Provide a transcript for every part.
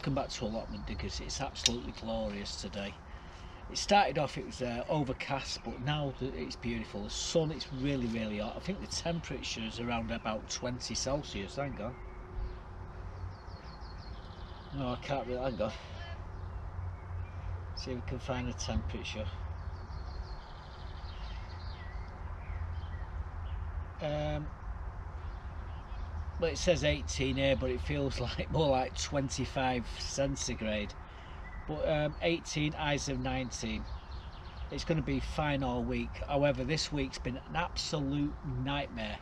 Welcome back to Allotment Diggers. It's absolutely glorious today. It started off, it was overcast, but now it's beautiful. The sun, it's really hot. I think the temperature is around about 20 Celsius. Hang on. No, I can't really. Hang on. See if we can find the temperature. Well, it says 18 here, but it feels like more like 25 centigrade. But 18, highs of 19. It's going to be fine all week. However, this week's been an absolute nightmare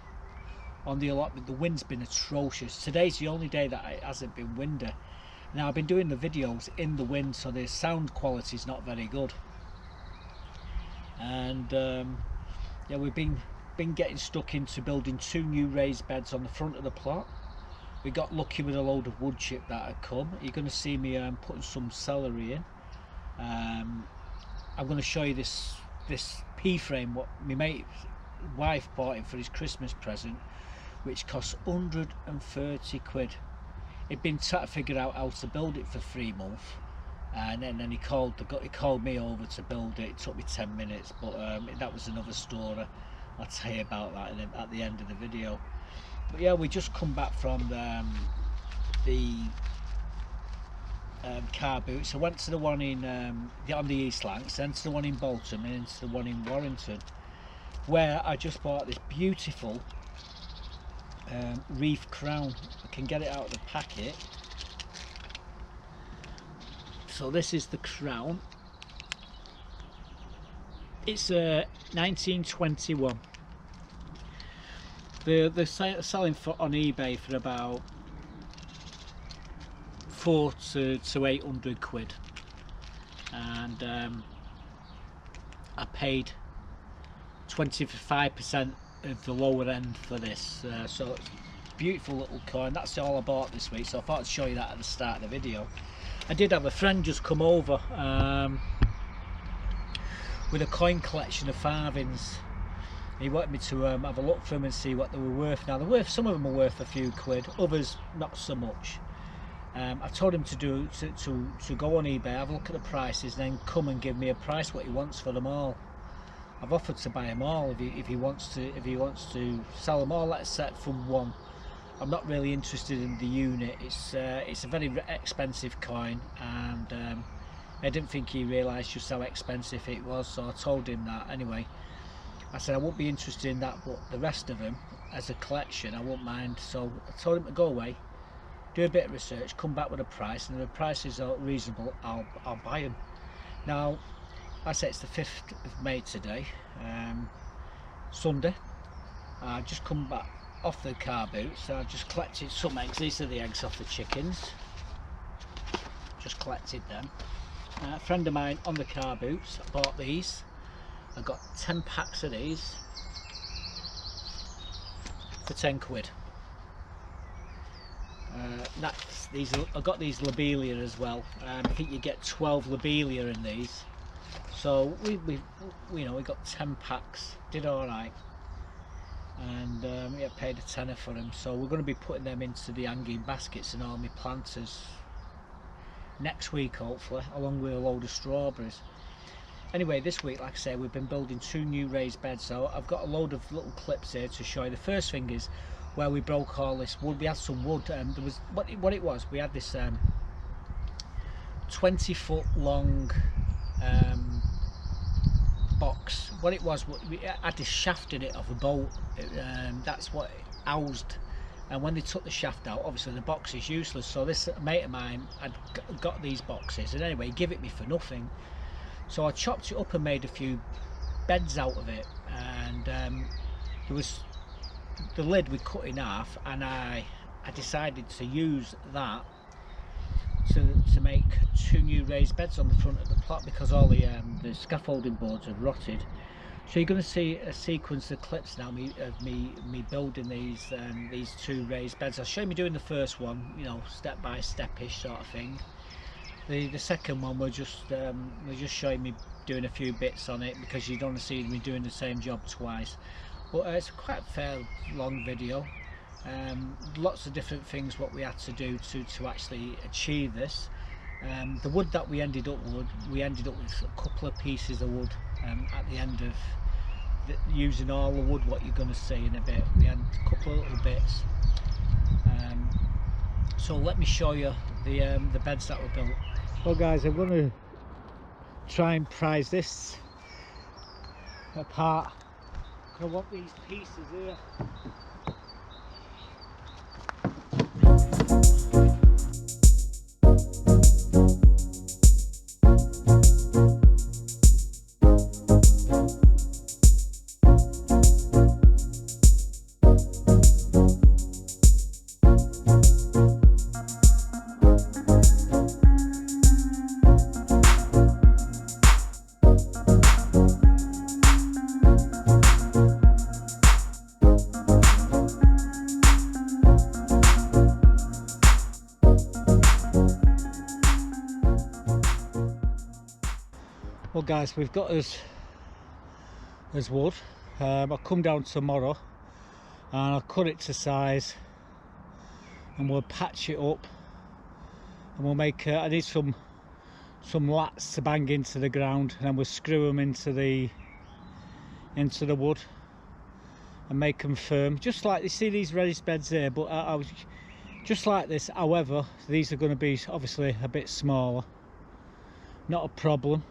on the allotment. The wind's been atrocious. Today's the only day that it hasn't been windy. Now, I've been doing the videos in the wind, so the sound quality is not very good. And yeah, we've been getting stuck into building 2 new raised beds on the front of the plot. We got lucky with a load of wood chip that had come. You're going to see me putting some celery in. I'm going to show you this pea frame what my mate's wife bought him for his Christmas present, which cost 130 quid. He'd been trying to figure out how to build it for 3 months, and then he called me over to build it. It took me 10 minutes, but that was another story. I'll tell you about that at the end of the video. But yeah, we just come back from the car boots. I went to the one in on the East Lancs, then to the one in Bolton, and into the one in Warrington, where I just bought this beautiful reef crown. I can get it out of the packet. So this is the crown. It's 1921. They're selling on eBay for about 400 to 800 quid, and I paid 25% of the lower end for this. So it's a beautiful little coin. That's all I bought this week, so I thought I'd show you that at the start of the video. I did have a friend just come over with a coin collection of farthings. He wanted me to have a look for them and see what they were worth. Now they're worth, some of them are worth a few quid, others not so much. I told him to go on eBay, have a look at the prices, then come and give me a price what he wants for them all. I've offered to buy them all if he wants to sell them all. Let's set from one. I'm not really interested in the unit. It's a very expensive coin, and I didn't think he realised just how expensive it was, so I told him that. Anyway, I said I won't be interested in that, but the rest of them as a collection I won't mind. So I told him to go away, do a bit of research, come back with a price, and if the prices are reasonable, I'll buy them. Now, I say it's the 5th of May today, Sunday. I've just come back off the car boots, so I've just collected some eggs. These are the eggs off the chickens. Just collected them. A friend of mine on the car boots, I bought these. I got 10 packs of these for 10 quid. I got these lobelia as well. I think you get 12 lobelia in these. So we got 10 packs. Did all right, and yeah, paid a tenner for them. So we're going to be putting them into the hanging baskets and all my planters next week, hopefully, along with a load of strawberries. Anyway, this week, like I say, we've been building 2 new raised beds, so I've got a load of little clips here to show you. The first thing is where we broke all this wood. We had some wood, and there was what it was. We had this 20-foot long box. What it was, we had this shaft in it of a boat. That's what it housed. And when they took the shaft out, obviously the box is useless. So this mate of mine had got these boxes, and anyway, he gave it me for nothing. So I chopped it up and made a few beds out of it, and there was the lid we cut in half, and I decided to use that to make 2 new raised beds on the front of the plot, because all the scaffolding boards had rotted. So you're going to see a sequence of clips now of me building these 2 raised beds. I'll show you me doing the first one, you know, step by step-ish sort of thing. The second one we're just showing me doing a few bits on it, because you don't want to see me doing the same job twice. But it's quite a fair long video. Lots of different things what we had to do to actually achieve this. The wood that we ended up with a couple of pieces of wood at the end of using all the wood what you're going to see in a bit. We had a couple of little bits. So let me show you the beds that were built. Well guys, I'm going to try and prise this apart. I want these pieces here. Well guys, we've got as wood. I'll come down tomorrow and I'll cut it to size and we'll patch it up and we'll make I need some lats to bang into the ground, and then we'll screw them into the wood and make them firm, just like you see these raised beds here. But I was just like this. However, these are going to be obviously a bit smaller. Not a problem,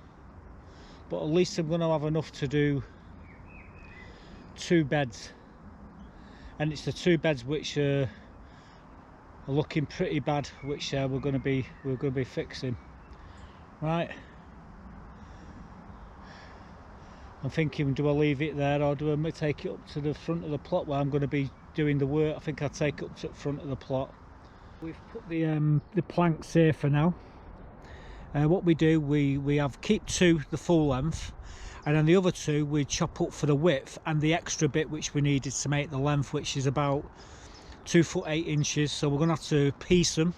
but at least I'm going to have enough to do 2 beds, and it's the 2 beds which are looking pretty bad, which we're going to be fixing. Right, I'm thinking, do I leave it there or do I take it up to the front of the plot where I'm going to be doing the work? I think I'll take it up to the front of the plot. We've put the planks here for now. What we do, we keep 2 the full length, and then the other 2 we chop up for the width and the extra bit which we needed to make the length, which is about 2 foot 8 inches. So we're going to have to piece them.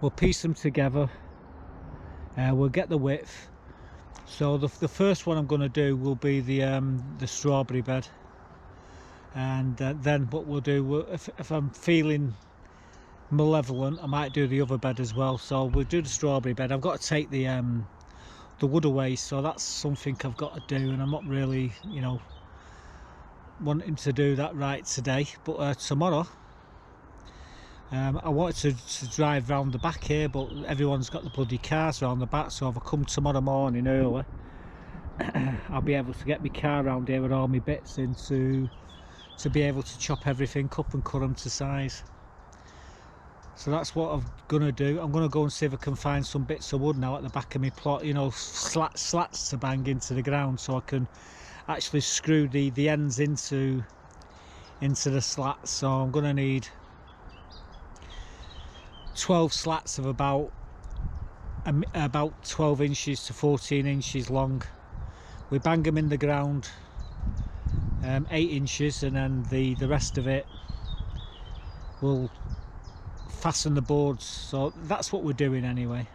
We'll piece them together. We'll get the width. So the first one I'm going to do will be the strawberry bed, and then what we'll do, if I'm feeling malevolent, I might do the other bed as well. So we'll do the strawberry bed. I've got to take the wood away, so that's something I've got to do, and I'm not really, you know, wanting to do that right today. But tomorrow, I wanted to drive round the back here, but everyone's got the bloody cars around the back, so if I come tomorrow morning early, I'll be able to get my car around here with all my bits in to be able to chop everything up and cut them to size. So that's what I'm going to do. I'm going to go and see if I can find some bits of wood now at the back of my plot, you know, slats to bang into the ground, so I can actually screw the ends into the slats. So I'm going to need 12 slats of about 12 inches to 14 inches long. We bang them in the ground 8 inches, and then the rest of it will fasten the boards. So that's what we're doing anyway.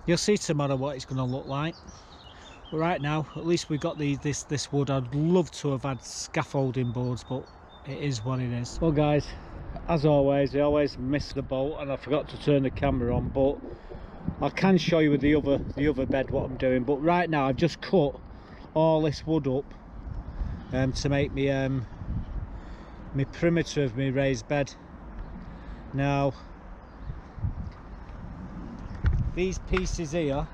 You'll see tomorrow what it's going to look like. But right now, at least we've got this wood. I'd love to have had scaffolding boards, but it is what it is. Well guys, as always, I always miss the bolt and I forgot to turn the camera on, but I can show you with the other bed what I'm doing. But right now I've just cut all this wood up to make me my perimeter of my raised bed. Now these pieces here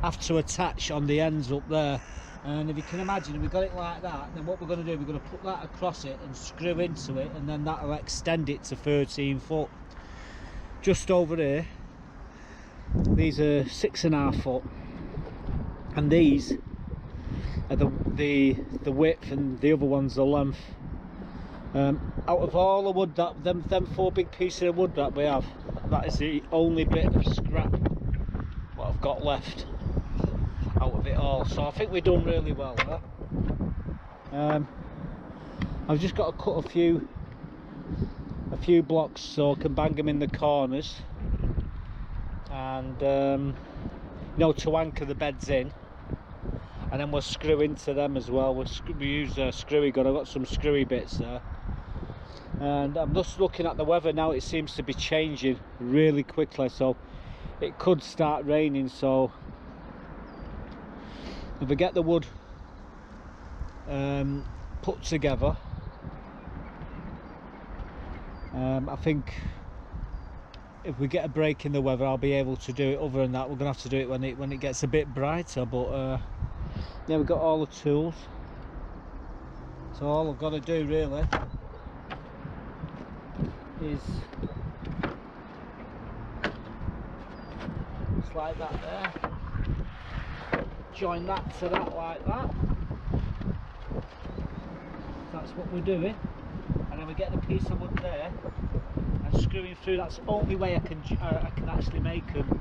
have to attach on the ends up there, and if you can imagine, we got it like that, then what we're going to do, we're going to put that across it and screw into it, and then that'll extend it to 13 foot. Just over here, these are 6.5 foot, and these are the width, and the other one's the length. Out of all the wood, that them 4 big pieces of wood that we have, that is the only bit of scrap what I've got left out of it all. So I think we've done really well there. I've just got to cut a few blocks so I can bang them in the corners, and you know, to anchor the beds in. and then we'll screw into them as well. We use screwy gun. I've got some screwy bits there, and I'm just looking at the weather now. It seems to be changing really quickly, so it could start raining. So if we get the wood put together, I think if we get a break in the weather, I'll be able to do it. Other than that, we're gonna have to do it when it gets a bit brighter. But yeah, we've got all the tools, so all I've got to do really is slide that there, join that to that like that. That's what we're doing, and then we get the piece of wood there and screwing through. That's the only way I can actually make them.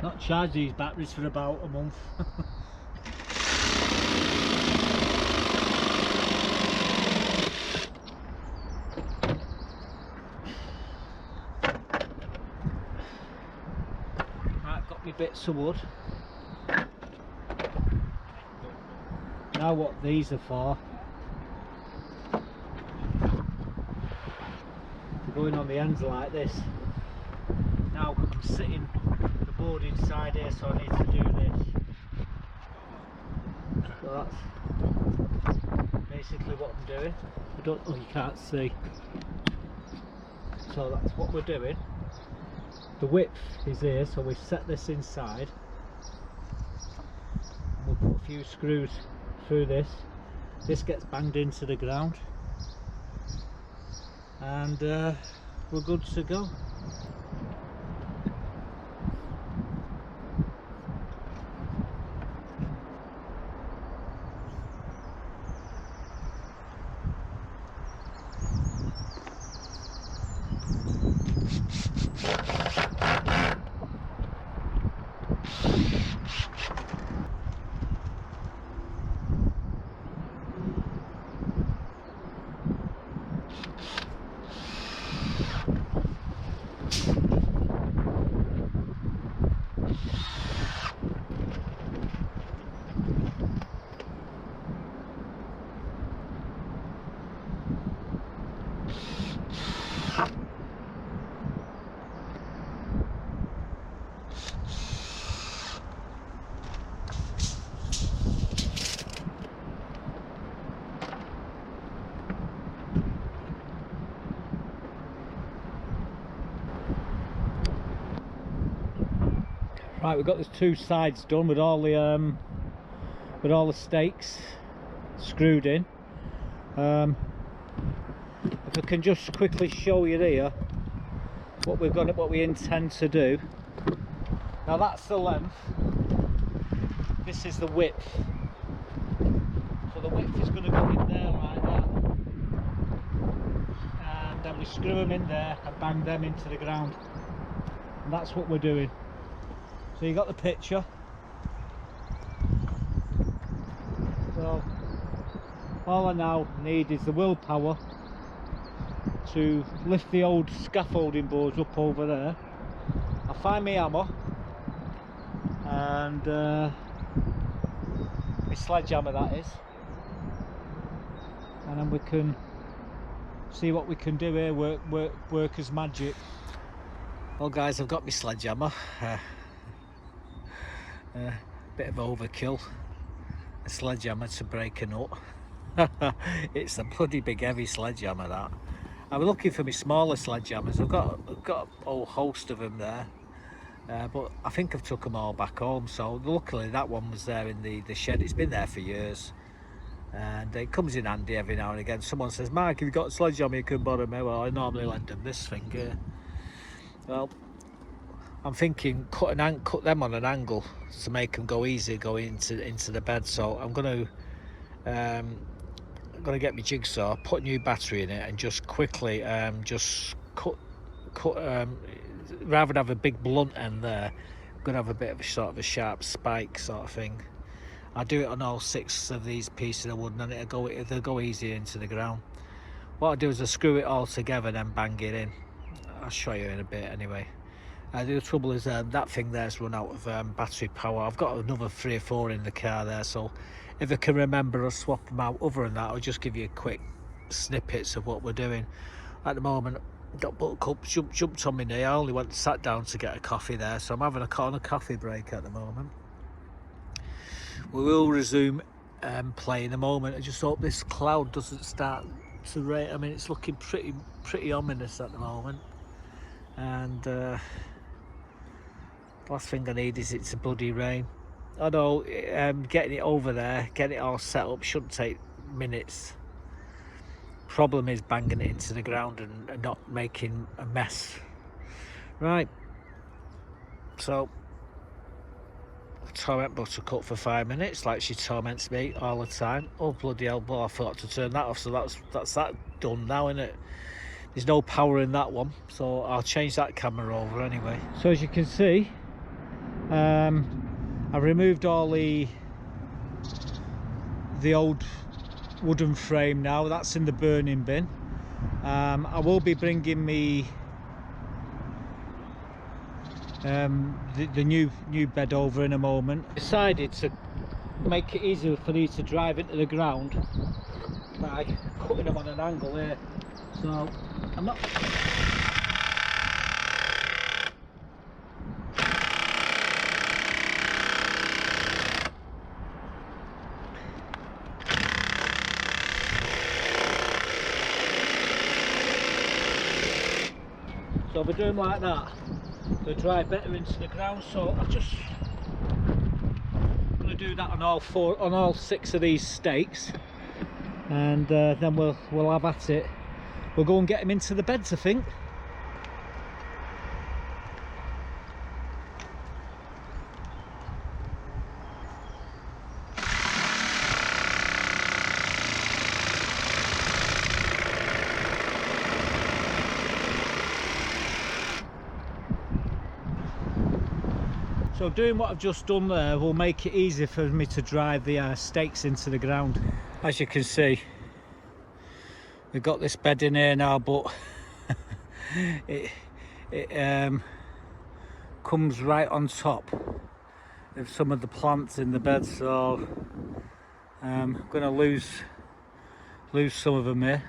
Not charged these batteries for about a month. Right, got me bits of wood. Now what these are for, they're going on the ends like this. Now I'm sitting the board inside here, so I need to do this. So that's basically what I'm doing. I don't know, you can't see. So that's what we're doing. The width is here, so we set this inside. We'll put a few screws through this. This gets banged into the ground, and we're good to go. Right, we've got these two sides done with all the stakes screwed in. If I can just quickly show you here what we intend to do. Now that's the length. This is the width. So the width is going to go in there like that, and then we screw them in there and bang them into the ground. And that's what we're doing. So you got the picture. So all I now need is the willpower to lift the old scaffolding boards up over there. I'll find my hammer and my sledgehammer, that is. And then we can see what we can do here, work as magic. Well guys, I've got my sledgehammer. Bit of overkill. A sledgehammer to break a nut. It's a bloody big heavy sledgehammer, that. I was looking for my smaller sledgehammers. I've got a whole host of them there. But I think I've took them all back home, so luckily that one was there in the shed. It's been there for years, and it comes in handy every now and again. Someone says, Mark, have you got a sledgehammer you can borrow me? Well, I normally lend them this thing here. Well, I'm thinking cut them on an angle to make them go easy, go into the bed. So I'm going to get my jigsaw, put a new battery in it, and just quickly just cut rather than have a big blunt end there, I'm going to have a bit of a sort of a sharp spike sort of thing. I'll do it on all 6 of these pieces of wood, and they'll go easy into the ground. What I'll do is I'll screw it all together and then bang it in. I'll show you in a bit anyway. The trouble is that thing there's run out of battery power. I've got another 3 or 4 in the car there, so if I can remember, I'll swap them out. Other than that, I'll just give you quick snippets of what we're doing. At the moment, got Buttercup jumped on my knee. I only sat down to get a coffee there, so I'm having a coffee break at the moment. We will resume play in a moment. I just hope this cloud doesn't start to rain. I mean, it's looking pretty ominous at the moment, and last thing I need is it to bloody rain. I know getting it over there, getting it all set up shouldn't take minutes. Problem is banging it into the ground and not making a mess. Right, so torment Buttercup for 5 minutes like she torments me all the time. Oh bloody hell, well, I forgot to turn that off, so that's that done now, isn't it? There's no power in that one, so I'll change that camera over anyway. So as you can see, I've removed all the old wooden frame now. That's in the burning bin. I will be bringing me the new bed over in a moment. Decided to make it easier for these to drive into the ground by cutting them on an angle here. So I'm not. So we're doing like that, they'll drive better into the ground. So I'm just going to do that on all 6 of these stakes, and then we'll have at it. We'll go and get them into the beds, I think. So doing what I've just done there will make it easier for me to drive the stakes into the ground. As you can see, we've got this bed in here now, but it comes right on top of some of the plants in the bed, so I'm going to lose some of them here.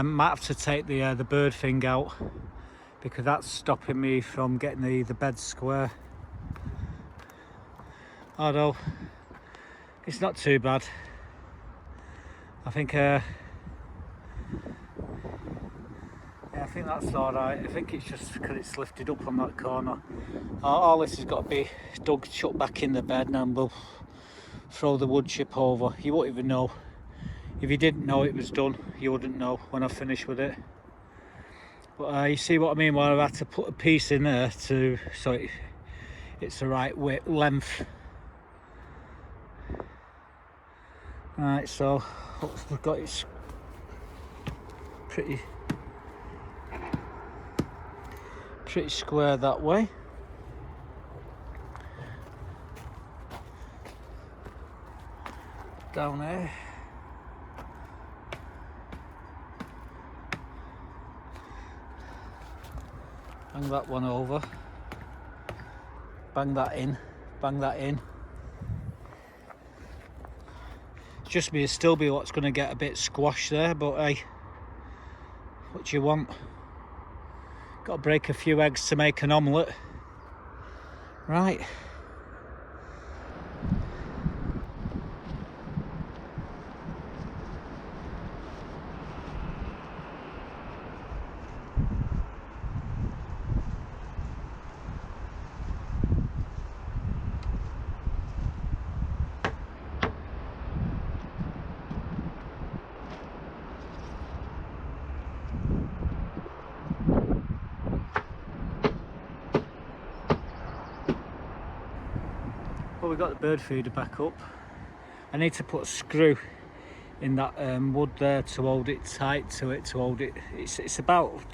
Might have to take the bird thing out because that's stopping me from getting the bed square. Although it's not too bad. I think yeah, I think that's all right. I think it's just because it's lifted up on that corner. All this has got to be dug, shut back in the bed, and then we'll throw the wood chip over. You won't even know. If you didn't know it was done, you wouldn't know when I finish with it. But you see what I mean, where I've had to put a piece in there so it's the right width, length. Right, so we've got it pretty square that way. Down there. Bang that one over. Bang that in. Bang that in. just may still be what's going to get a bit squashed there, but hey, what do you want? Got to break a few eggs to make an omelette. Right. Well, we've got the bird feeder back up. I need to put a screw in that wood there to hold it tight to it, to hold it. It's about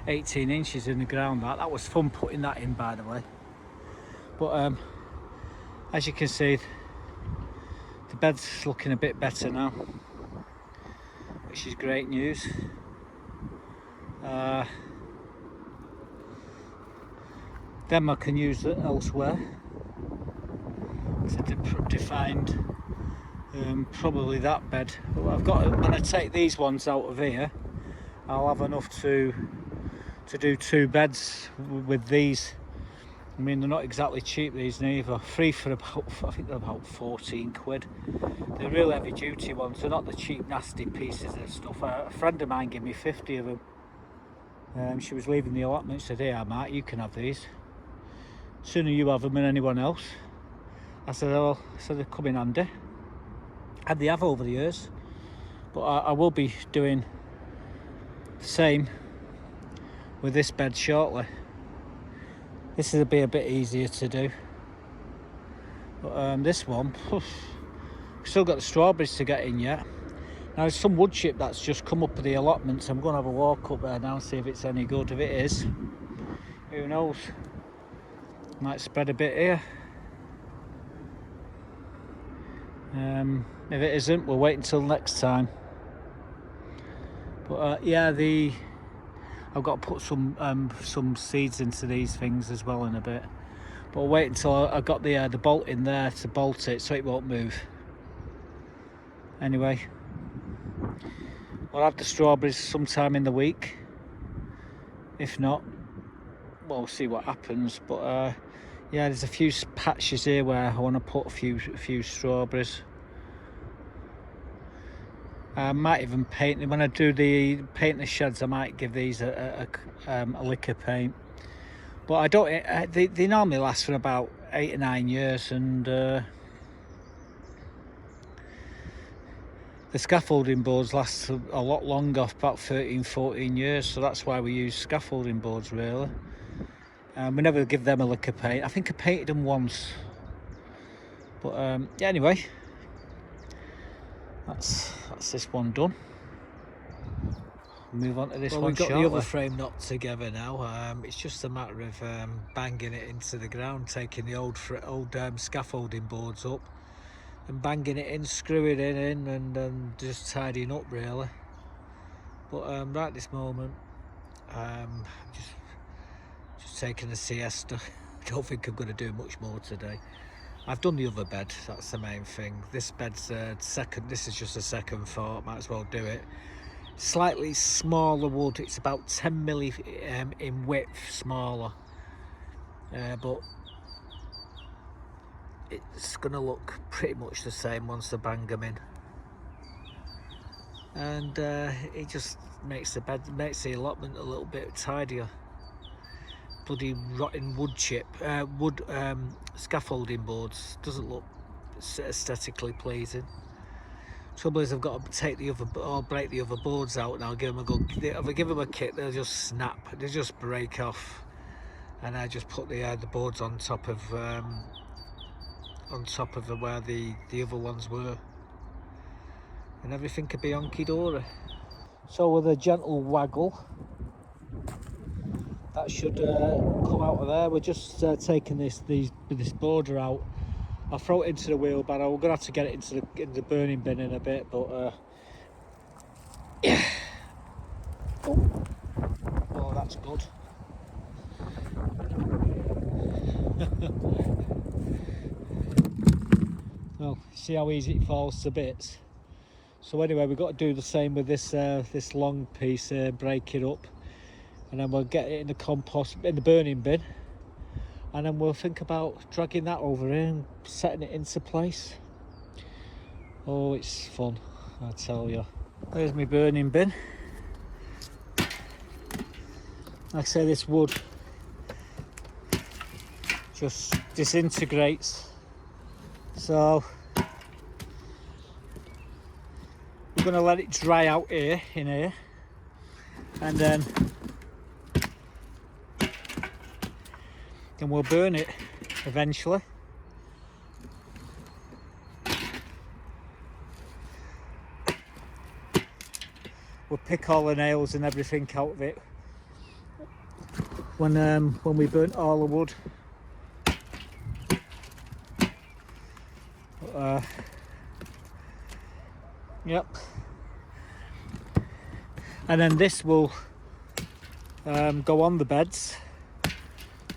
18 inches in the ground. That was fun putting that in, by the way. But as you can see, the bed's looking a bit better now, which is great news. Them I can use elsewhere. To defined probably that bed. But I've got, when I take these ones out of here, I'll have enough to do 2 beds with these. I mean, they're not exactly cheap, these neither. 3 for about, I think they're about 14 quid. They're real heavy duty ones. They're not the cheap nasty pieces of stuff. A friend of mine gave me 50 of them. She was leaving the allotment, said, "Hey Matt, you can have these. Sooner you have them than anyone else." I said, "Oh," so they come in handy. And they have over the years. But I will be doing the same with this bed shortly. This will be a bit easier to do. But this one, we've still got the strawberries to get in yet. Now there's some wood chip that's just come up with the allotment, so I'm going to have a walk up there now and see if it's any good. If it is, who knows? Might spread a bit here. If it isn't, we'll wait until next time. But yeah, I've got to put some seeds into these things as well in a bit. But I'll wait until I got the bolt in there to bolt it so it won't move. Anyway, I'll have the strawberries sometime in the week. If not, we'll see what happens. But yeah, there's a few patches here where I want to put a few strawberries. I might even paint them. When I do paint the sheds, I might give these a liquor paint. But I don't. They normally last for about 8 or 9 years, and the scaffolding boards last a lot longer, about 13-14 years. So that's why we use scaffolding boards really. We never give them a liquor paint. I think I painted them once. But yeah, anyway, that's this one done. Move on to this one. We've got the other frame knocked together now. It's just a matter of banging it into the ground, taking the old scaffolding boards up and banging it in, screwing it in, and just tidying up really. But right this moment, just taking a siesta. I don't think I'm going to do much more today. I've done the other bed, that's the main thing. This bed's second. This is just a second thought, might as well do it. Slightly smaller wood, it's about 10 milli in width smaller, but it's going to look pretty much the same once I bang them in. And it just makes the allotment a little bit tidier. Bloody rotten wood chip, scaffolding boards doesn't look aesthetically pleasing. Trouble is, I've got to take break the other boards out now. Give them a go. If I give them a kick, they'll just snap. They just break off, and I just put the boards on top of where the other ones were, and everything could be honky dory. So with a gentle waggle, that should come out of there. We're just taking this border out. I'll throw it into the wheelbarrow. We're gonna have to get it into the burning bin in a bit, but yeah. Oh, that's good. Well, see how easy it falls to bits. So anyway, we've got to do the same with this this long piece, break it up, and then we'll get it in the compost, in the burning bin, and then we'll think about dragging that over here and setting it into place. Oh, it's fun, I tell you. There's my burning bin. Like I say, this wood just disintegrates, so we're going to let it dry out here, in here, and then we'll burn it eventually. We'll pick all the nails and everything out of it when we burnt all the wood. Yep. And then this will go on the beds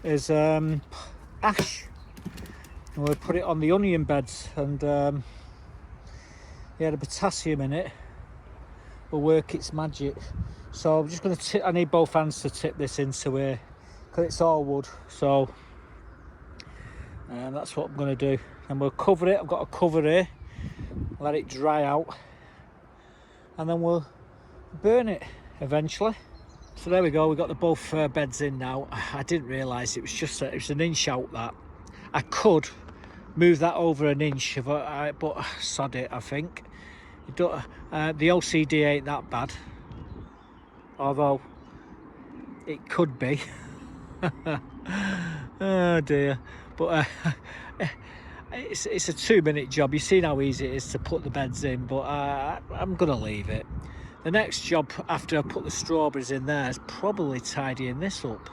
as ash, and we'll put it on the onion beds, and yeah, the potassium in it will work its magic. So I'm just going to tip, I need both hands to tip this into here because it's all wood, so that's what I'm going to do. And we'll cover it. I've got a cover here, let it dry out, and then we'll burn it eventually. So there we go, we've got the both beds in now. I didn't realise it was just it was an inch out. That I could move that over an inch, but sod it, I think. The OCD ain't that bad, although it could be. Oh dear. But it's a 2-minute job. You've seen how easy it is to put the beds in, but I'm gonna leave it. The next job after I put the strawberries in there is probably tidying this up.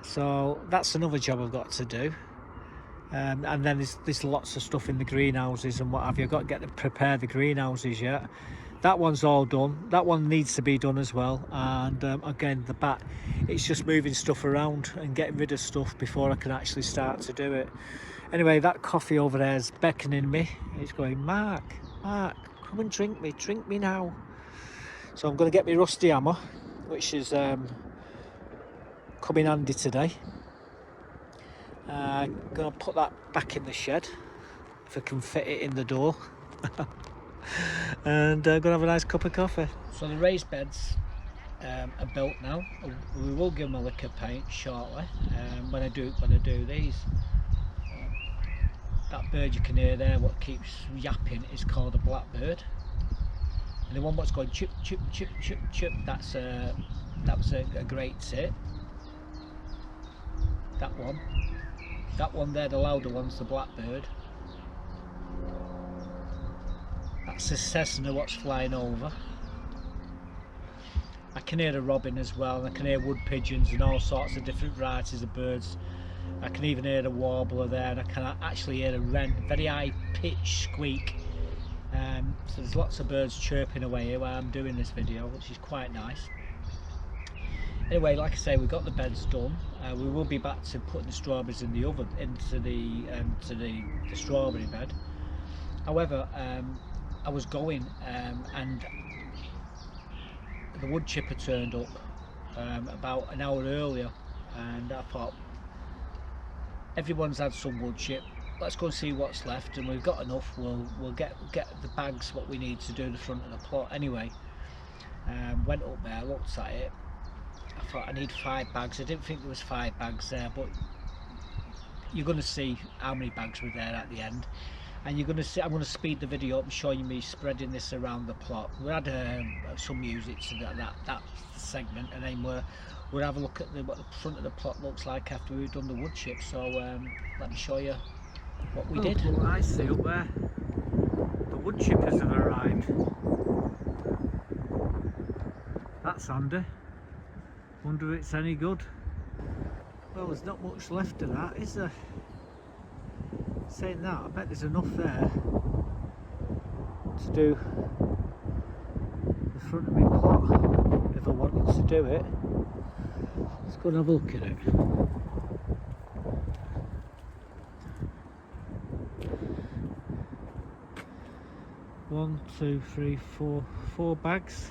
So that's another job I've got to do. And then there's lots of stuff in the greenhouses and what have you. I've got to prepare the greenhouses yet. That one's all done. That one needs to be done as well. And again, the back, it's just moving stuff around and getting rid of stuff before I can actually start to do it. Anyway, that coffee over there is beckoning me. It's going, Mark, come and drink me now. So I'm going to get my rusty hammer, which is come in handy today. I'm going to put that back in the shed if I can fit it in the door. And I'm going to have a nice cup of coffee. So the raised beds are built now. We will give them a lick of paint shortly when I do these. That bird you can hear there, what keeps yapping, is called a blackbird. And the one what's going chip chip chip chip chip, that was a great tit. That one there, the louder one's the blackbird. That's the Cessna what's flying over. I can hear a robin as well, and I can hear wood pigeons and all sorts of different varieties of birds. I can even hear a warbler there, and I can actually hear a wren, very high pitched squeak. So there's lots of birds chirping away here while I'm doing this video, which is quite nice. Anyway, like I say, we've got the beds done. We will be back to putting the strawberries in the oven, into the strawberry bed. However, I was going and the wood chipper turned up about an hour earlier, and I thought, everyone's had some wood chip, let's go and see what's left, and we've got enough. We'll get the bags what we need to do the front of the plot. Anyway, went up there, looked at it. I thought I need 5 bags. I didn't think there was 5 bags there, but you're going to see how many bags were there at the end, and you're going to see. I'm going to speed the video up and show you me spreading this around the plot. We had some music to that segment, and then we'll have a look at what the front of the plot looks like after we've done the wood chip. So let me show you what we did. Well, I see up there the wood chippers have arrived. That's handy. Wonder if it's any good. Well, there's not much left of that, is there? Saying that, I bet there's enough there to do the front of my plot if I wanted to do it. Let's go and have a look at it. 1, 2, 3, 4, 4 bags.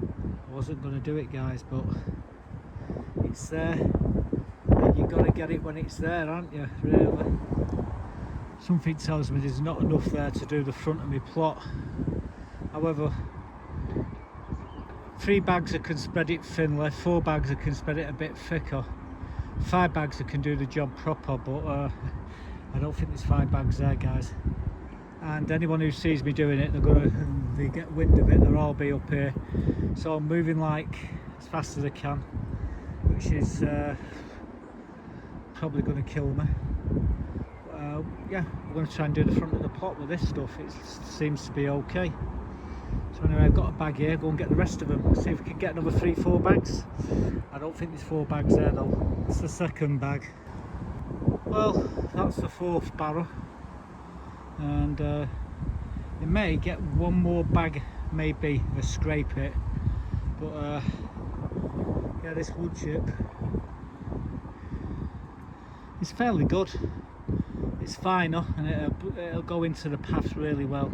I wasn't going to do it, guys, but it's there. You've got to get it when it's there, aren't you, really? Something tells me there's not enough there to do the front of my plot. However, 3 bags I can spread it thinly, 4 bags I can spread it a bit thicker, 5 bags I can do the job proper, but I don't think there's 5 bags there, guys. And anyone who sees me doing it, they get wind of it, they'll all be up here. So I'm moving like as fast as I can, which is probably going to kill me. Yeah, we're going to try and do the front of the plot with this stuff. It seems to be okay. So anyway, I've got a bag here, go and get the rest of them. See if we can get another 3-4 bags. I don't think there's 4 bags there though. It's the second bag. Well, that's the 4th barrow. And it may get 1 more bag, maybe, if I scrape it. But yeah, this wood chip is fairly good. It's finer and it'll go into the path really well.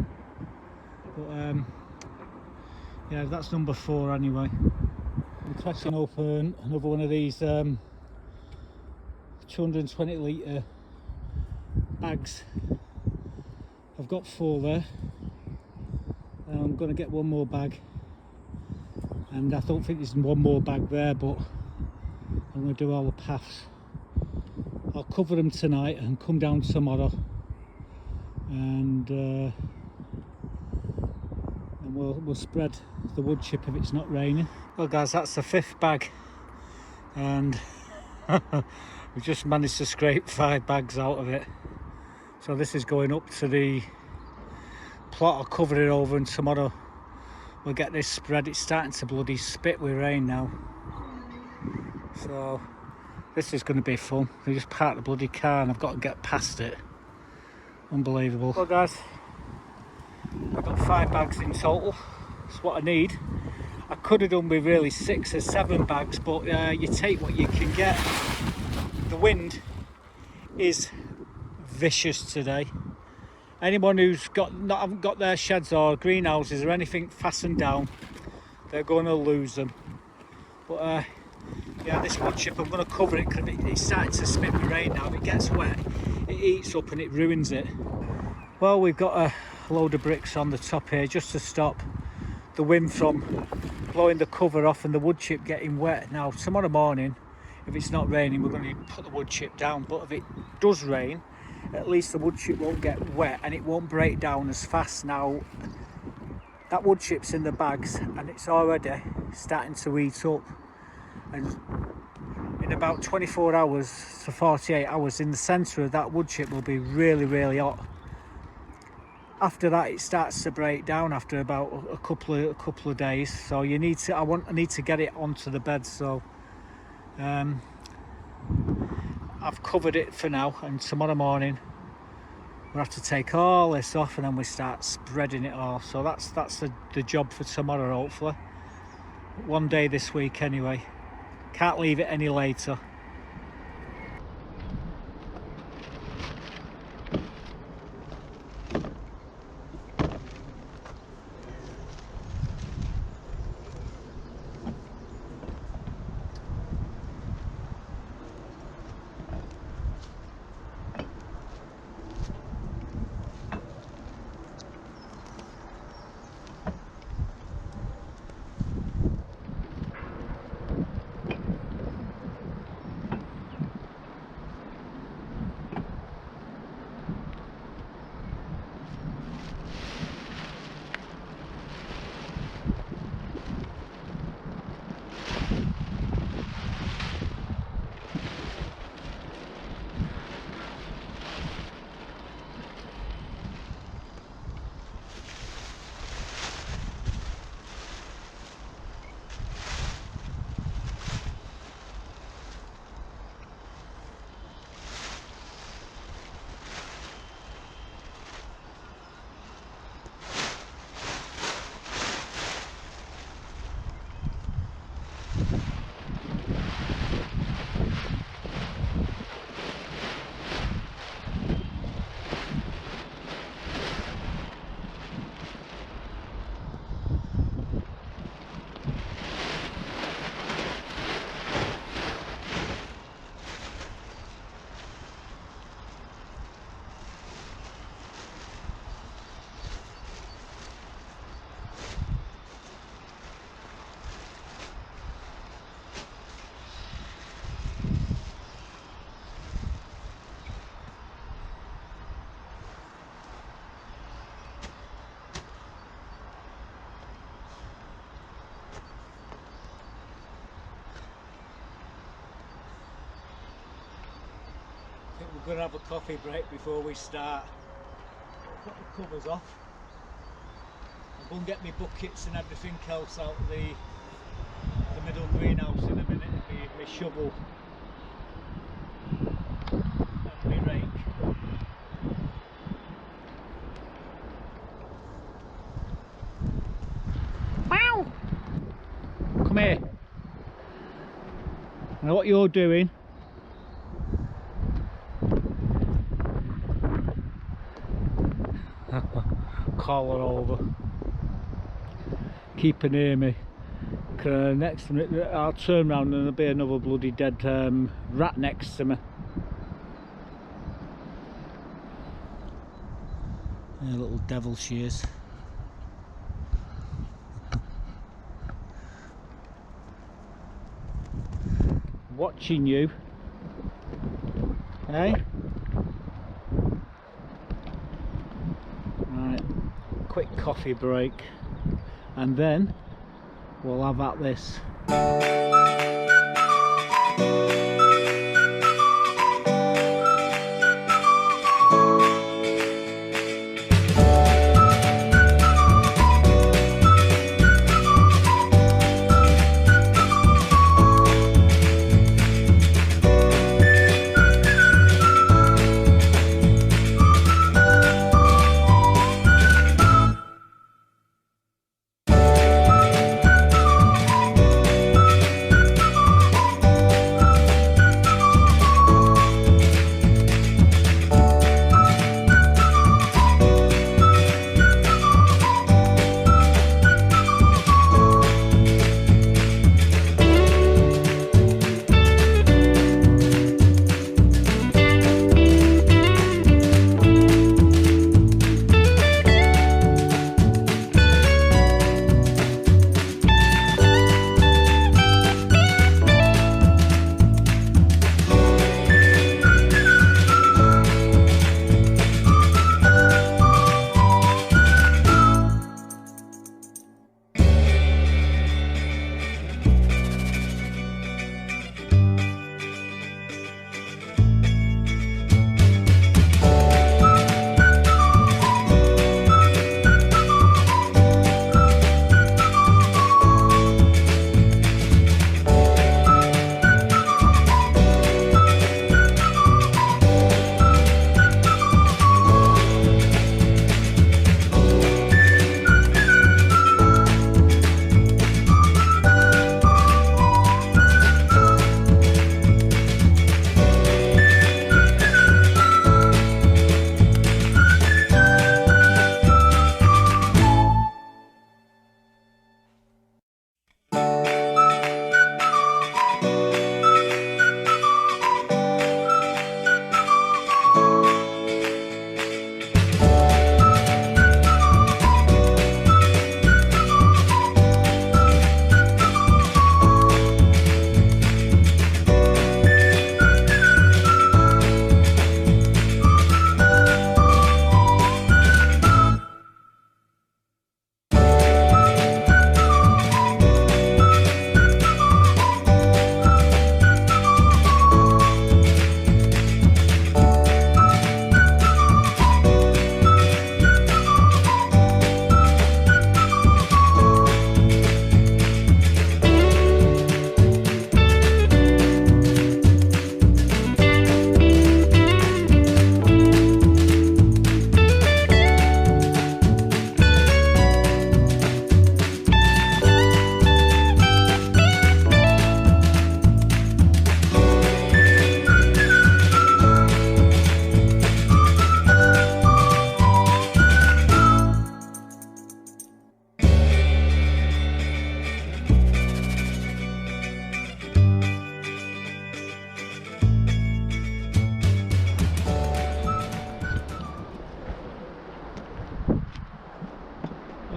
But yeah, that's number 4 anyway. I'm cracking open another one of these 220 litre bags. I've got 4 there. I'm going to get 1 more bag, and I don't think there's 1 more bag there, but I'm going to do all the paths. I'll cover them tonight and come down tomorrow, and we'll spread the wood chip if it's not raining. Well guys, that's the 5th bag, and we've just managed to scrape 5 bags out of it. So this is going up to the plot. I'll cover it over, and tomorrow we'll get this spread. It's starting to bloody spit with rain now, so this is going to be fun. They just parked the bloody car and I've got to get past it. Unbelievable. Well guys, I've got 5 bags in total. That's what I need. I could have done with really 6 or 7 bags, but you take what you can get. The wind is vicious today. Anyone who's haven't got their sheds or greenhouses or anything fastened down, they're going to lose them. But yeah, this wood chip, I'm going to cover it because it's starting to spit with rain now. If it gets wet, it eats up and it ruins it. Well, we've got a load of bricks on the top here just to stop the wind from blowing the cover off and the wood chip getting wet. Now tomorrow morning, if it's not raining, we're going to put the wood chip down, but if it does rain, at least the wood chip won't get wet and it won't break down as fast. Now that wood chip's in the bags and it's already starting to eat up, and in about 24 hours to 48 hours in the centre of that wood chip will be really hot. After that it starts to break down after about a couple of days, so I need to get it onto the bed. So I've covered it for now, and tomorrow morning we'll have to take all this off and then we start spreading it all. So that's the job for tomorrow, hopefully. One day this week anyway. Can't leave it any later. going to have a coffee break before we start. I'll put the covers off. I'll go and get my buckets and everything else out of the middle greenhouse in a minute, and my shovel and my rake. Wow! Come here. I know what you're doing. Call her over. Keep her near me. Next minute I'll turn around and there'll be another bloody dead rat next to me. A little devil she is. Watching you. Hey? Right, quick coffee break and then we'll have at this.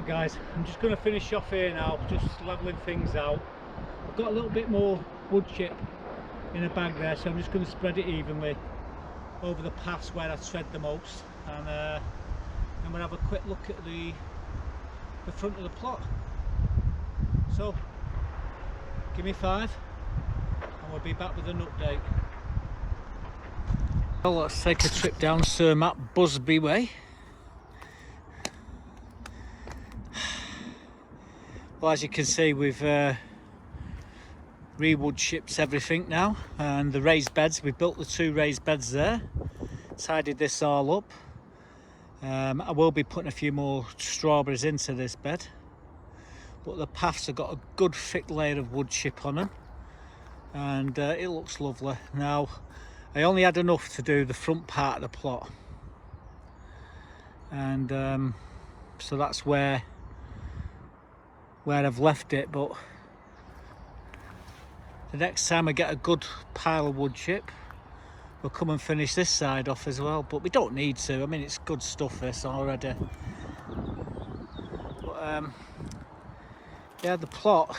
Guys, I'm just going to finish off here now, just levelling things out. I've got a little bit more wood chip in a bag there, so I'm just going to spread it evenly over the paths where I tread the most, and then we'll have a quick look at the front of the plot. So give me 5 and we'll be back with an update. Well, let's take a trip down Sir Matt Busby Way. Well, as you can see, we've re-wood chipped everything now, and the raised beds, we've built the 2 raised beds there, tidied this all up. I will be putting a few more strawberries into this bed, but the paths have got a good thick layer of wood chip on them, and it looks lovely. Now, I only had enough to do the front part of the plot, and so that's where I've left it. But the next time I get a good pile of wood chip, we'll come and finish this side off as well, but we don't need to. I mean, it's good stuff this already. But yeah, the plot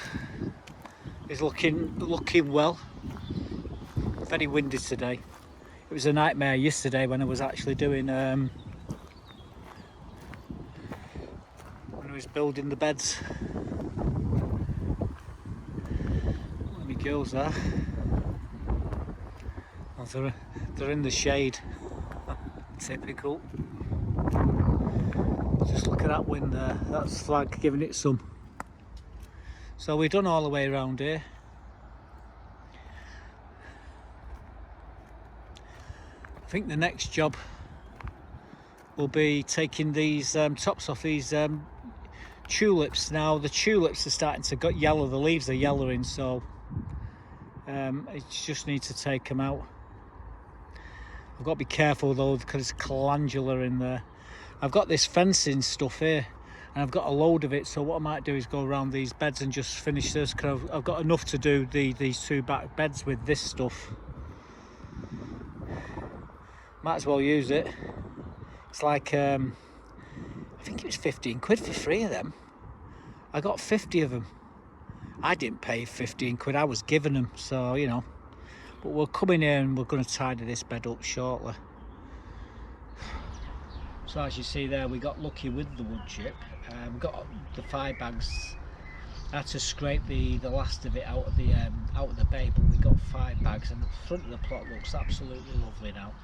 is looking well. Very windy today. It was a nightmare yesterday when I was actually doing when I was building the beds. Let me girls there. Oh, they're in the shade. Typical. Just look at that wind there. That's flag giving it some. So we've done all the way around here. I think the next job will be taking these tops off these tulips. Now the tulips are starting to get yellow, the leaves are yellowing, so I just need to take them out. I've got to be careful though, because it's calendula in there. I've got this fencing stuff here, and I've got a load of it, so what I might do is go around these beds and just finish this, because I've got enough to do these 2 back beds with this stuff. Might as well use it. It's like I think it was 15 quid for 3 of them. I got 50 of them. I didn't pay 15 quid, I was giving them, so you know. But we'll come in here and we're going to tidy this bed up shortly. So as you see there, we got lucky with the wood chip. We got the 5 bags. I had to scrape the last of it out of the bay, but we got 5 bags, and the front of the plot looks absolutely lovely now.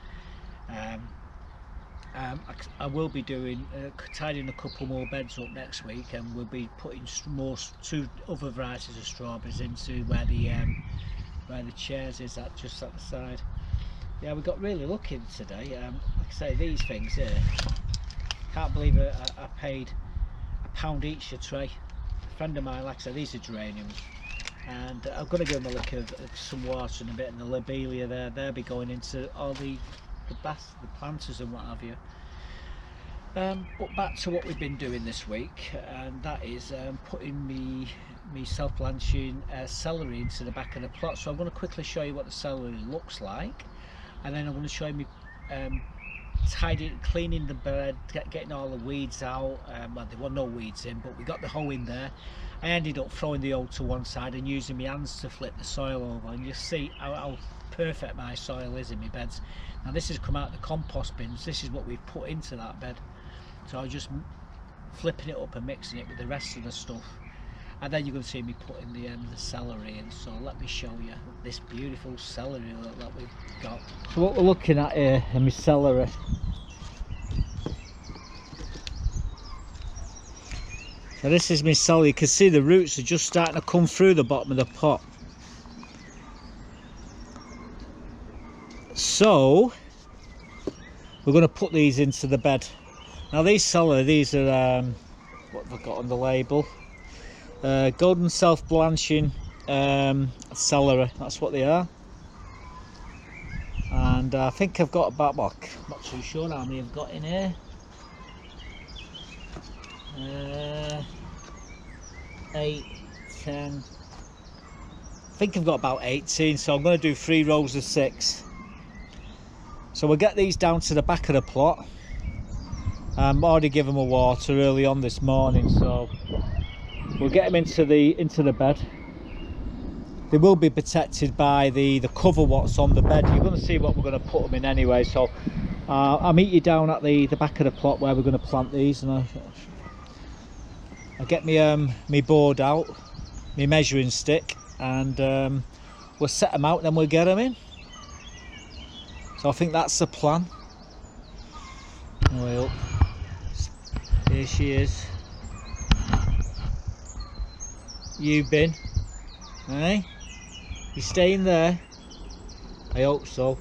I will be doing tidying a couple more beds up next week, and we'll be putting 2 other varieties of strawberries into where the chairs is at, just at the side. Yeah, we got really lucky today. Like I say, these things here, can't believe I paid £1 each a tray. A friend of mine, like I say, these are geraniums, and I'm going to give them a lick of some water and a bit, and the lobelia there, they'll be going into all the planters and what have you. But back to what we've been doing this week, and that is putting me self-blanching celery into the back of the plot. So I'm going to quickly show you what the celery looks like, and then I'm going to show you me cleaning the bed, getting all the weeds out. Well, there were no weeds in, but we got the hoe in there. I ended up throwing the hoe to one side and using my hands to flip the soil over, and you see how perfect my soil is in my beds. Now this has come out of the compost bins. This is what we've put into that bed, so I'm just flipping it up and mixing it with the rest of the stuff, and then you're going to see me putting the celery in. So let me show you this beautiful celery that we've got. So what we're looking at here is my celery. So this is my celery. You can see the roots are just starting to come through the bottom of the pot. So we're going to put these into the bed. Now these celery, these are what have I got on the label? Golden self-blanching celery. That's what they are. And I think I've got about, well, I'm not too sure how many I've got in here. 8, 10. I think I've got about 18. So I'm going to do 3 rows of 6. So we'll get these down to the back of the plot. I'm already given them a water early on this morning, so we'll get them into the bed. They will be protected by the cover what's on the bed. You're going to see what we're going to put them in anyway. So I'll meet you down at the back of the plot where we're going to plant these, and I'll get me board out, my measuring stick, and we'll set them out, then we'll get them in. So So I think that's the plan. Way up. Here she is. You bin. Eh? You staying there? I hope so.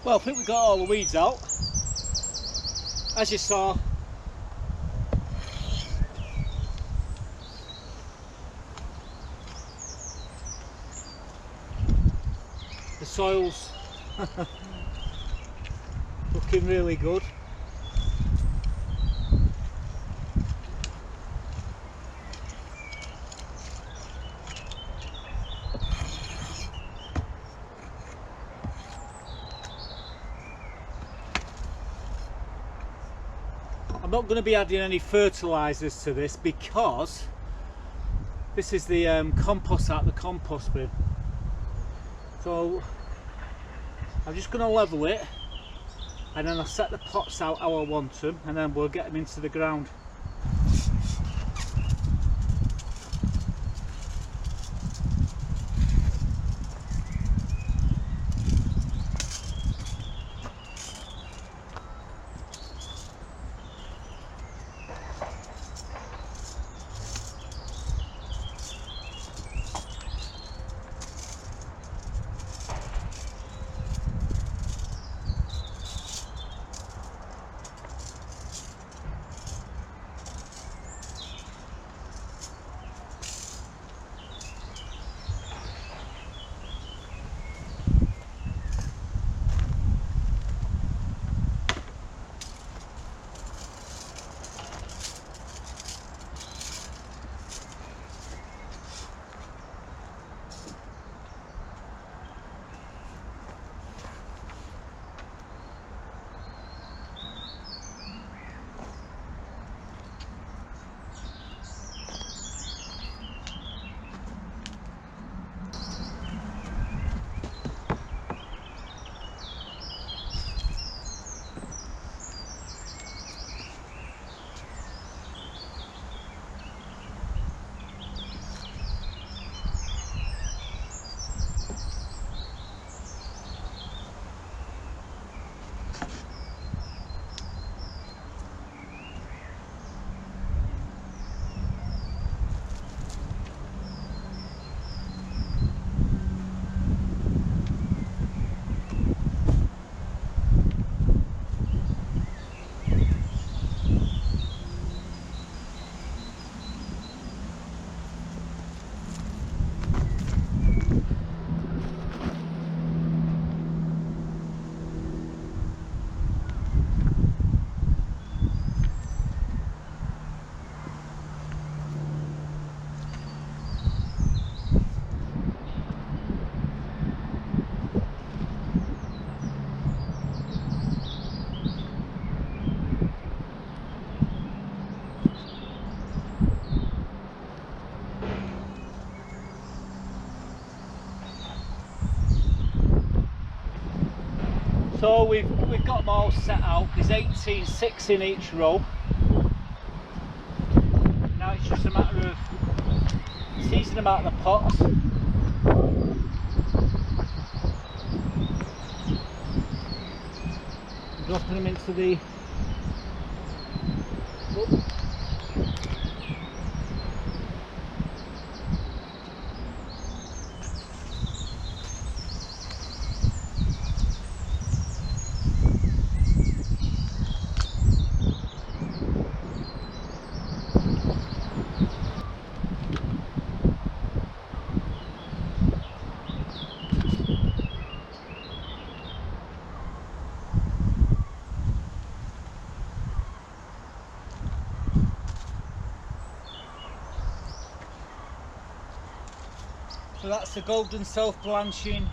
Well, I think we got all the weeds out. As you saw, the soil's looking really good. I'm not going to be adding any fertilisers to this because this is the compost out of the compost bin. So I'm just going to level it and then I'll set the pots out how I want them and then we'll get them into the ground. So we've got them all set out. There's 18 6 in each row. Now it's just a matter of teasing them out of the pots, dropping them into the So that's the golden self-blanching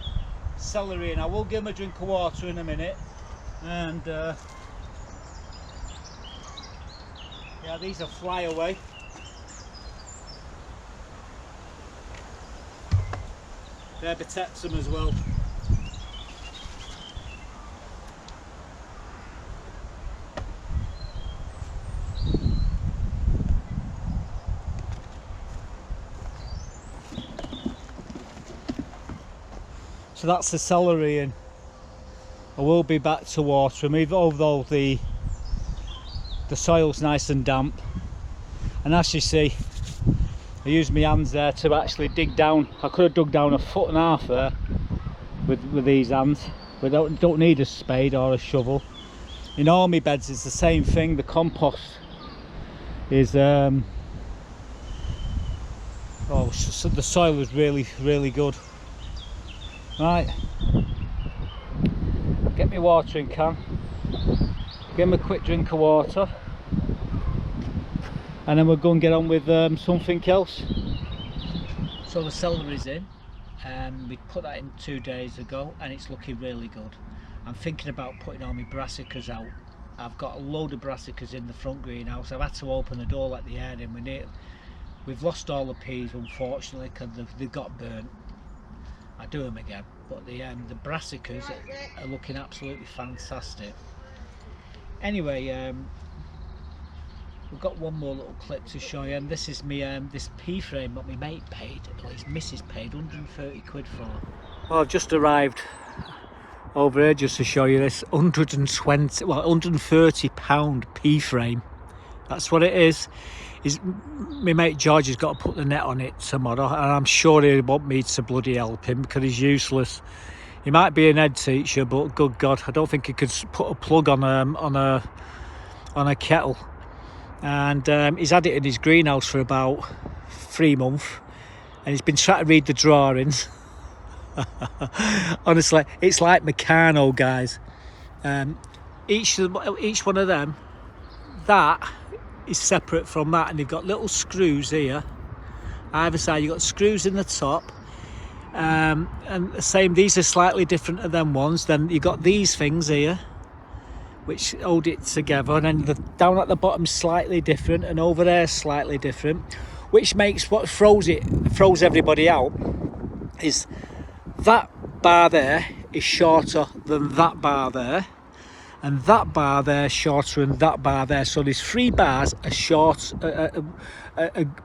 celery, and I will give them a drink of water in a minute. And yeah, these are fly away. There protects them as well. So that's the celery, and I will be back to water them, even although the soil's nice and damp. And as you see, I used my hands there to actually dig down. I could have dug down 1.5 feet there with these hands, but don't need a spade or a shovel. In all my beds it's the same thing. The compost is so the soil is really good. Right, get me watering can, give him a quick drink of water, and then we'll go and get on with something else. So the celery's in, we put that in 2 days ago, and it's looking really good. I'm thinking about putting all my brassicas out. I've got a load of brassicas in the front greenhouse. I've had to open the door, let the air in. We've lost all the peas, unfortunately, because they've got burnt. I do them again, but the brassicas are looking absolutely fantastic. Anyway, we've got one more little clip to show you, and this is me this pea frame that my mate paid, or his missus paid 130 quid for. Well, I've just arrived over here just to show you this 130 pound pea frame. That's what it is. My mate George has got to put the net on it tomorrow, and I'm sure he won't me to bloody help him because he's useless. He might be an head teacher, but good God, I don't think he could put a plug on a kettle. And he's had it in his greenhouse for about 3 months, and he's been trying to read the drawings. Honestly, it's like Meccano, guys. Each one of them, that is separate from that, and you've got little screws here either side. You've got screws in the top, and the same, these are slightly different to them ones. Then you've got these things here which hold it together, and then down at the bottom slightly different, and over there slightly different, which makes what throws everybody out is that bar there is shorter than that bar there, and that bar there shorter than that bar there. So these 3 bars are short,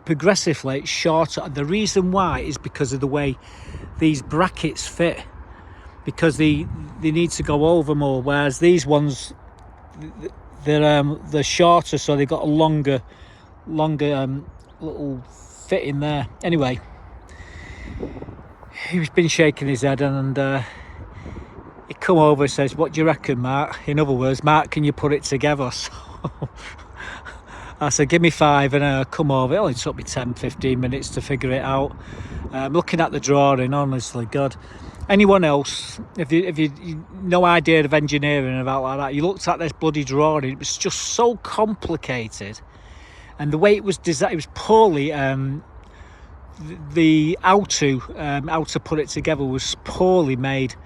progressively shorter, and the reason why is because of the way these brackets fit, because they need to go over more, whereas these ones, they're shorter, so they've got a longer little fit in there. Anyway, he's been shaking his head, and he come over and says, "What do you reckon, Mark?" In other words, "Mark, can you put it together?" So I said, "Give me 5," and I come over. It only took me 10-15 minutes to figure it out. Looking at the drawing, honestly, God, anyone else, if you no idea of engineering about like that, you looked at this bloody drawing, it was just so complicated, and the way it was designed, it was poorly. The how to put it together was poorly made,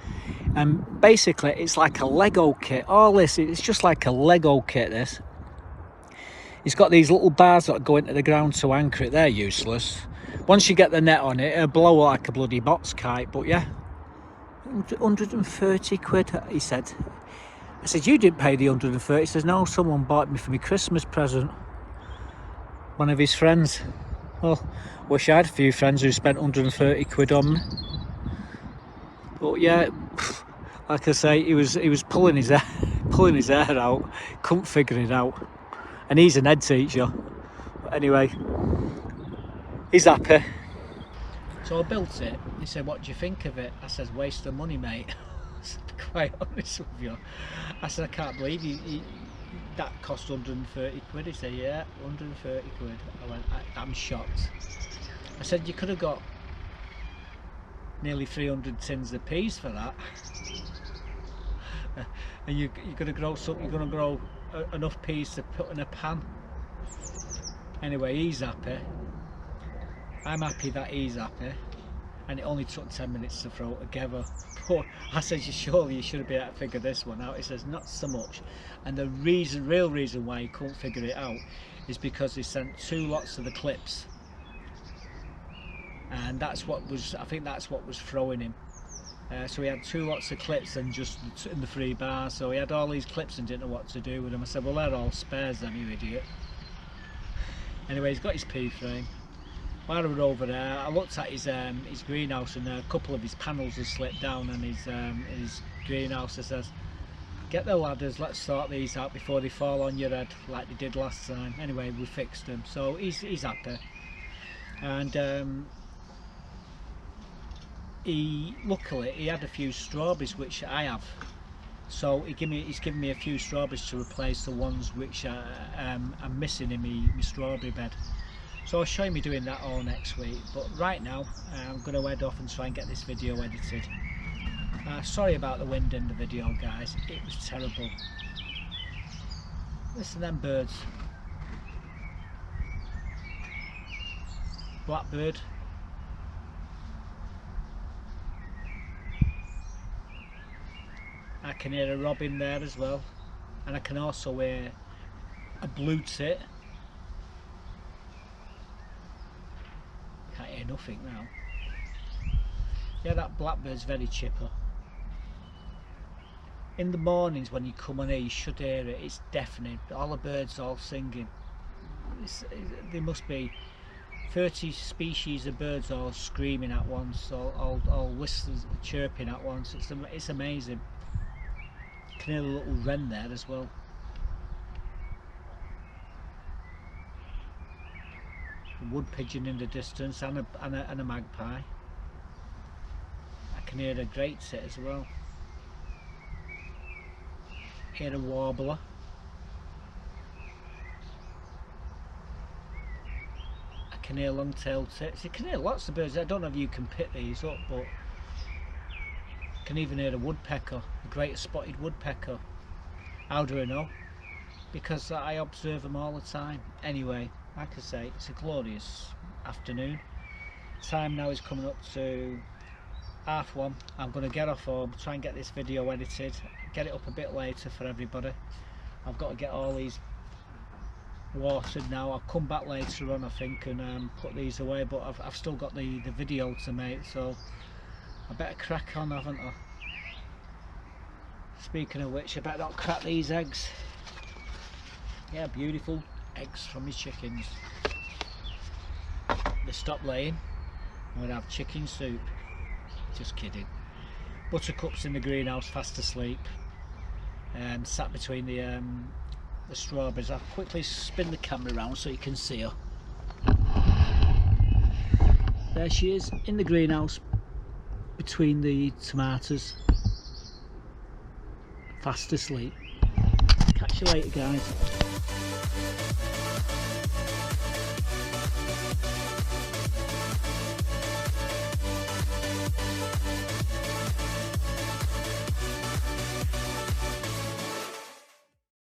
and basically it's like a Lego kit. All this, it's just like a Lego kit. This, it's got these little bars that go into the ground to anchor it. They're useless. Once you get the net on it, it'll blow like a bloody box kite. But yeah, 130 quid, he said. I said, you didn't pay the 130. He says, no, someone bought me for my Christmas present. One of his friends. Well, wish I had a few friends who spent 130 quid on me. But yeah, like I say, he was pulling his hair out, couldn't figure it out. And he's an head teacher. But anyway, he's happy. So I built it. He said, what do you think of it? I said, waste of money, mate. To be quite honest with you. I said, I can't believe you that cost 130 quid. He said, yeah, 130 quid. I went, I'm shocked. I said, you could have got nearly 300 tins of peas for that. And you're going to grow something, you're going to grow enough peas to put in a pan. Anyway, he's happy. I'm happy that he's happy. And it only took 10 minutes to throw it together. But I said, surely you should be able to figure this one out. He says, not so much. And the real reason why he couldn't figure it out is because he sent 2 lots of the clips. And that's what was, I think that's what was throwing him. So he had 2 lots of clips and just in the 3 bars. So he had all these clips and didn't know what to do with them. I said, well, they're all spares then, you idiot. Anyway, he's got his pea frame. While I was over there, I looked at his greenhouse, and a couple of his panels had slipped down in his greenhouse. I says, get the ladders, let's sort these out before they fall on your head like they did last time. Anyway, we fixed them, so he's happy. And luckily he had a few strawberries which I have, so he's given me a few strawberries to replace the ones which I'm missing in my strawberry bed. So I'll show you me doing that all next week, but right now I'm going to head off and try and get this video edited. Sorry about the wind in the video, guys, it was terrible. Listen to them birds. Blackbird. I can hear a robin there as well, and I can also hear a blue tit. Can't hear nothing now. Yeah, that blackbird's very chipper. In the mornings when you come on here, you should hear it. It's deafening. All the birds all singing. There must be 30 species of birds all screaming at once, all whistling, chirping at once. It's amazing. You can hear a little wren there as well. A wood pigeon in the distance, and a magpie. I can hear a great tit as well. Hear a warbler. I can hear long-tailed tits. You can hear lots of birds. I don't know if you can pick these up, but I can even hear a woodpecker, a great spotted woodpecker. How do I know? Because I observe them all the time. Anyway, like I say, it's a glorious afternoon. Time now is coming up to 1:30. I'm going to get off home, try and get this video edited, get it up a bit later for everybody. I've got to get all these watered now. I'll come back later on, I think, and put these away, but I've still got the video to make, so I better crack on, haven't I? Speaking of which, I better not crack these eggs. Yeah, beautiful eggs from his chickens. They stopped laying. I'm going to have chicken soup. Just kidding. Buttercup's in the greenhouse, fast asleep. Sat between the strawberries. I'll quickly spin the camera around so you can see her. There she is, in the greenhouse, between the tomatoes. Fast asleep. Catch you later, guys.